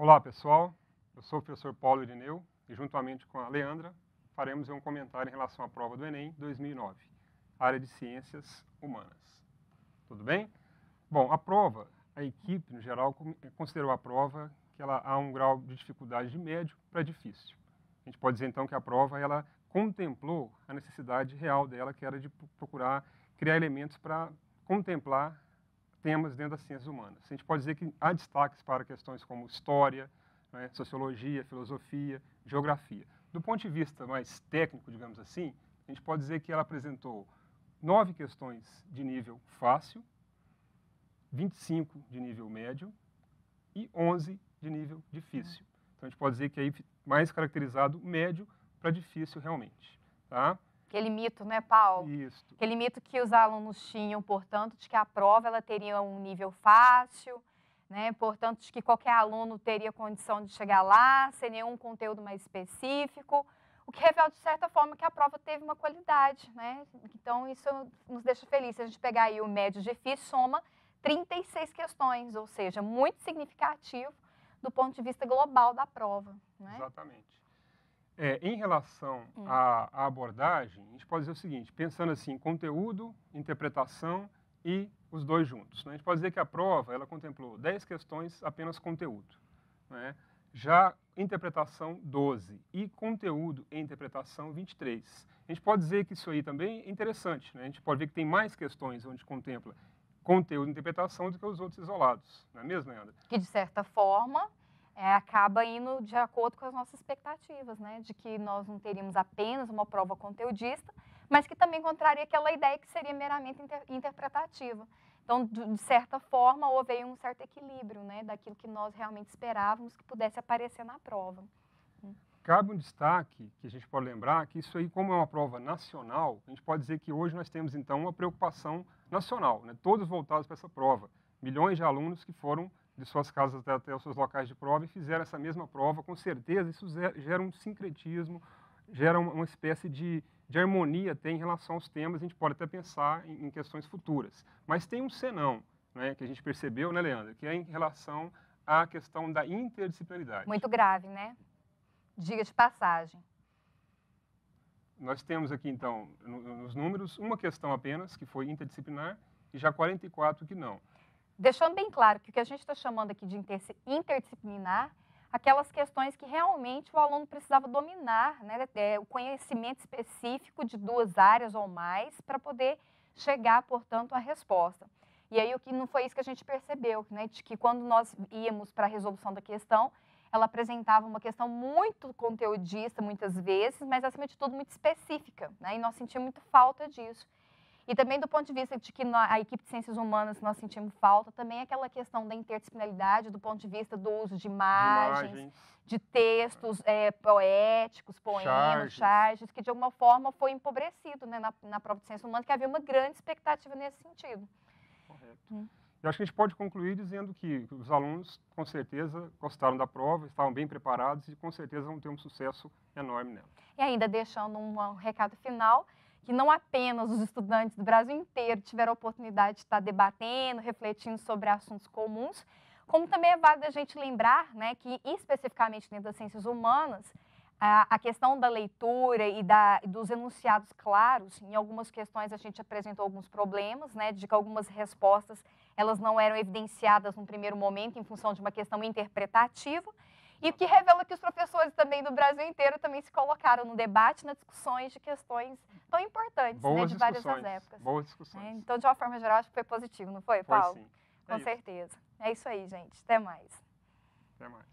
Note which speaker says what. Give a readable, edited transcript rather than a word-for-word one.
Speaker 1: Olá, pessoal. Eu sou o professor Paulo Irineu e, juntamente com a Leandra, faremos um comentário em relação à prova do Enem 2009, área de Ciências Humanas. Tudo bem? Bom, a prova, a equipe, no geral, considerou a prova que ela há um grau de dificuldade de médio para difícil. A gente pode dizer, então, que a prova ela contemplou a necessidade real dela, que era de procurar criar elementos para contemplar temas dentro das ciências humanas. A gente pode dizer que há destaques para questões como história, né, sociologia, filosofia, geografia. Do ponto de vista mais técnico, digamos assim, a gente pode dizer que ela apresentou 9 questões de nível fácil, 25 de nível médio e 11 de nível difícil. Então, a gente pode dizer que aí mais caracterizado médio para difícil realmente. Tá?
Speaker 2: Aquele mito, né, Paulo?
Speaker 1: Isso.
Speaker 2: Aquele mito que os alunos tinham, portanto, de que a prova ela teria um nível fácil, né, portanto, de que qualquer aluno teria condição de chegar lá, sem nenhum conteúdo mais específico, o que revela, de certa forma, que a prova teve uma qualidade, né? Então, isso nos deixa felizes. Se a gente pegar aí o médio difícil, soma 36 questões, ou seja, muito significativo do ponto de vista global da prova, né?
Speaker 1: Exatamente. Em relação à abordagem, a gente pode dizer o seguinte, pensando assim, conteúdo, interpretação e os dois juntos. Né? A gente pode dizer que a prova ela contemplou 10 questões apenas conteúdo. Né? Já interpretação, 12. E conteúdo e interpretação, 23. A gente pode dizer que isso aí também é interessante. Né? A gente pode ver que tem mais questões onde contempla conteúdo e interpretação do que os outros isolados. Não é mesmo, Leandra?
Speaker 2: Que, de certa forma, acaba indo de acordo com as nossas expectativas, né? De que nós não teríamos apenas uma prova conteudista, mas que também contraria aquela ideia que seria meramente interpretativa. Então, de certa forma, houve aí um certo equilíbrio, né? Daquilo que nós realmente esperávamos que pudesse aparecer na prova.
Speaker 1: Cabe um destaque, que a gente pode lembrar, que isso aí, como é uma prova nacional, a gente pode dizer que hoje nós temos, então, uma preocupação nacional, né? Todos voltados para essa prova. Milhões de alunos que foram de suas casas até os seus locais de prova e fizeram essa mesma prova, com certeza isso gera um sincretismo, gera uma espécie de harmonia até em relação aos temas, a gente pode até pensar em questões futuras. Mas tem um senão, né, que a gente percebeu, né, Leandra, que é em relação à questão da interdisciplinaridade.
Speaker 2: Muito grave, né? Diga de passagem.
Speaker 1: Nós temos aqui, então, nos números, uma questão apenas, que foi interdisciplinar, e já 44 que não.
Speaker 2: Deixando bem claro que o que a gente está chamando aqui de interdisciplinar, aquelas questões que realmente o aluno precisava dominar, né, o conhecimento específico de 2 áreas ou mais para poder chegar, portanto, à resposta. E aí o que não foi isso que a gente percebeu, né, de que quando nós íamos para a resolução da questão, ela apresentava uma questão muito conteudista, muitas vezes, mas, acima de tudo, muito específica, né, e nós sentimos muito falta disso. E também do ponto de vista de que a equipe de ciências humanas nós sentimos falta, também aquela questão da interdisciplinaridade, do ponto de vista do uso de imagens, de textos poéticos, poemas, charges, que de alguma forma foi empobrecido, né, na prova de ciências humanas, que havia uma grande expectativa nesse sentido.
Speaker 1: Correto. Eu acho que a gente pode concluir dizendo que os alunos, com certeza, gostaram da prova, estavam bem preparados e, com certeza, vão ter um sucesso enorme nela.
Speaker 2: E ainda deixando um recado final, que não apenas os estudantes do Brasil inteiro tiveram a oportunidade de estar debatendo, refletindo sobre assuntos comuns, como também é válido a gente lembrar, né, que, especificamente dentro das ciências humanas, a questão da leitura e dos enunciados claros, em algumas questões a gente apresentou alguns problemas, né, de que algumas respostas elas não eram evidenciadas num primeiro momento em função de uma questão interpretativa, e o que revela que os professores também do Brasil inteiro também se colocaram no debate, nas discussões de questões tão importantes, né, de várias das épocas.
Speaker 1: Boas discussões.
Speaker 2: Então, de uma forma geral, acho que foi positivo, não foi, Paulo?
Speaker 1: Foi sim.
Speaker 2: Com certeza. É isso aí, gente. Até mais.
Speaker 1: Até mais.